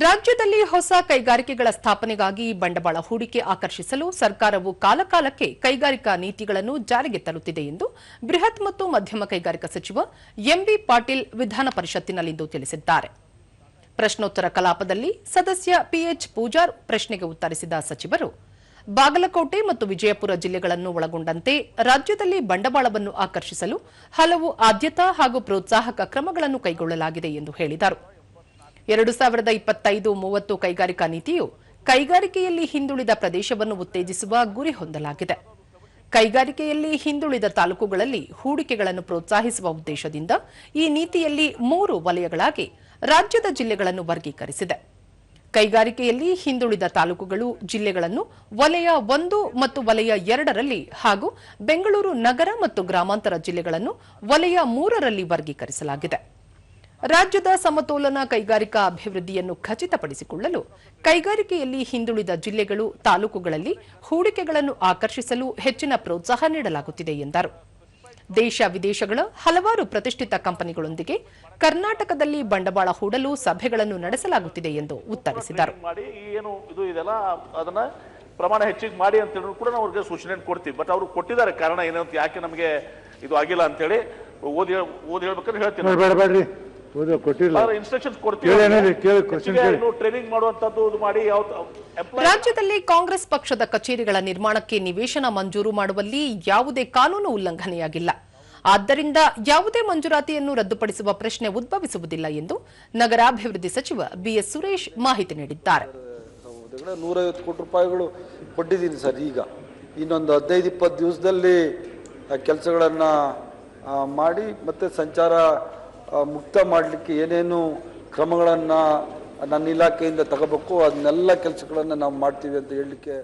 ರಾಜ್ಯದಲ್ಲಿ ಹೊಸ ಕೈಗಾರಿಕೆಗಳ ಸ್ಥಾಪನೆಗಾಗಿ ಬಂಡವಾಳ ಹೂಡಿಕೆ ಆಕರ್ಷಿಸಲು ಸರ್ಕಾರವು ಕಾಲಕಾಲಕ್ಕೆ ಕೈಗಾರಿಕಾ ನೀತಿಗಳನ್ನು ಜಾರಿಗೆ ತರುತ್ತಿದೆ ಎಂದು ಬೃಹತ್ ಮತ್ತು ಮಧ್ಯಮ ಕೈಗಾರಿಕಾ ಸಚಿವ ಎಂಬಿ ಪಾಟೀಲ್ ವಿಧಾನ ಪರಿಷತ್ತಿನಲ್ಲಿಂದು ತಿಳಿಸಿದ್ದಾರೆ. ಪ್ರಶ್ನೋತ್ತರ ಕಲಾಪದಲ್ಲಿ ಸದಸ್ಯ ಪಿಎಚ್ ಪೂಜಾರ್ ಪ್ರಶ್ನೆಗೆ ಉತ್ತರಿಸಿದ ಸಚಿವರು, ಬಾಗಲಕೋಟೆ ಮತ್ತು ವಿಜಯಪುರ ಜಿಲ್ಲೆಗಳನ್ನು ಒಳಗೊಂಡಂತೆ ರಾಜ್ಯದಲ್ಲಿ ಬಂಡವಾಳವನ್ನು ಆಕರ್ಷಿಸಲು ಹಲವು ಆದ್ಯತಾ ಹಾಗೂ ಪ್ರೋತ್ಸಾಹಕ ಕ್ರಮಗಳನ್ನು ಕೈಗೊಳ್ಳಲಾಗಿದೆ ಎಂದು ಹೇಳಿದರು. 2025-30 ಕೈಗಾರಿಕಾ ನೀತಿಯು ಕೈಗಾರಿಕೆಯಲ್ಲಿ ಹಿಂದುಳಿದ ಪ್ರದೇಶವನ್ನು ಉತ್ತೇಜಿಸುವ ಗುರಿ ಹೊಂದಲಾಗಿದೆ. ಕೈಗಾರಿಕೆಯಲ್ಲಿ ಹಿಂದುಳಿದ ತಾಲೂಕುಗಳಲ್ಲಿ ಹೂಡಿಕೆಗಳನ್ನು ಪ್ರೋತ್ಸಾಹಿಸುವ ಉದ್ದೇಶದಿಂದ ಈ ನೀತಿಯಲ್ಲಿ 3 ವಲಯಗಳಾಗಿ ರಾಜ್ಯದ ಜಿಲ್ಲೆಗಳನ್ನು ವರ್ಗೀಕರಿಸಿದೆ. ಕೈಗಾರಿಕೆಯಲ್ಲಿ ಹಿಂದುಳಿದ ತಾಲೂಕುಗಳು ಜಿಲ್ಲೆಗಳನ್ನು ವಲಯ 1 ಮತ್ತು ವಲಯ 2ರಲ್ಲಿ ಹಾಗೂ ಬೆಂಗಳೂರು ನಗರ ಮತ್ತು ಗ್ರಾಮಾಂತರ ಜಿಲ್ಲೆಗಳನ್ನು ವಲಯ 3ರಲ್ಲಿ ವರ್ಗೀಕರಿಸಲಾಗಿದೆ. ರಾಜ್ಯದ ಸಮತೋಲನ ಕೈಗಾರಿಕಾ ಅಭಿವೃದ್ಧಿಯನ್ನು ಖಚಿತಪಡಿಸಿಕೊಳ್ಳಲು ಕೈಗಾರಿಕೆಯಲ್ಲಿ ಹಿಂದುಳಿದ ಜಿಲ್ಲೆಗಳು ತಾಲೂಕುಗಳಲ್ಲಿ ಹೂಡಿಕೆಗಳನ್ನು ಆಕರ್ಷಿಸಲು ಹೆಚ್ಚಿನ ಪ್ರೋತ್ಸಾಹ ನೀಡಲಾಗುತ್ತಿದೆ ಎಂದರು. ದೇಶ ವಿದೇಶಗಳ ಹಲವಾರು ಪ್ರತಿಷ್ಠಿತ ಕಂಪನಿಗಳೊಂದಿಗೆ ಕರ್ನಾಟಕದಲ್ಲಿ ಬಂಡವಾಳ ಹೂಡಲು ಸಭೆಗಳನ್ನು ನಡೆಸಲಾಗುತ್ತಿದೆ ಎಂದು ಉತ್ತರಿಸಿದರು. ಪ್ರಮಾಣ ಹೆಚ್ಚಿಗೆ ಮಾಡಿ ಅಂತ ಹೇಳಿ ಕೂಡ ನಾವು ಅವ್ರಿಗೆ ಸೂಚನೆ ಕೊಡ್ತೀವಿ. ಬಟ್ ಅವರು ಕೊಟ್ಟಿದ್ದಾರೆ ಕಾರಣ ಏನಂತ, ಯಾಕೆ ನಮಗೆ ಇದು ಆಗಿಲ್ಲ ಅಂತ ಹೇಳಿ ಓದಿ ಹೇಳ್ಬೇಕಾದ್ರೆ ಹೇಳ್ತೀನಿ. ರಾಜ್ಯದಲ್ಲಿ ಕಾಂಗ್ರೆಸ್ ಪಕ್ಷದ ಕಚೇರಿಗಳ ನಿರ್ಮಾಣಕ್ಕೆ ನಿವೇಶನ ಮಂಜೂರು ಮಾಡುವಲ್ಲಿ ಯಾವುದೇ ಕಾನೂನು ಉಲ್ಲಂಘನೆಯಾಗಿಲ್ಲ. ಆದ್ದರಿಂದ ಯಾವುದೇ ಮಂಜೂರಾತಿಯನ್ನು ರದ್ದುಪಡಿಸುವ ಪ್ರಶ್ನೆ ಉದ್ಭವಿಸುವುದಿಲ್ಲ ಎಂದು ನಗರಾಭಿವೃದ್ಧಿ ಸಚಿವ ಬಿಎಸ್ ಸುರೇಶ್ ಮಾಹಿತಿ ನೀಡಿದ್ದಾರೆ. 150 ಕೋಟಿ ರೂಪಾಯಿಗಳು ಕೊಟ್ಟಿದ್ದೀನಿ ಸರ್. ಈಗ ಇನ್ನೊಂದು 15-20 ದಿವಸದಲ್ಲಿ ಕೆಲಸಗಳನ್ನ ಮಾಡಿ ಮತ್ತೆ ಸಂಚಾರ ಮುಕ್ತ ಮಾಡಲಿಕ್ಕೆ ಏನೇನು ಕ್ರಮಗಳನ್ನು ನನ್ನ ಇಲಾಖೆಯಿಂದ ತಗೋಬೇಕು ಅದನ್ನೆಲ್ಲ ಕೆಲಸಗಳನ್ನು ನಾವು ಮಾಡ್ತೀವಿ ಅಂತ ಹೇಳಲಿಕ್ಕೆ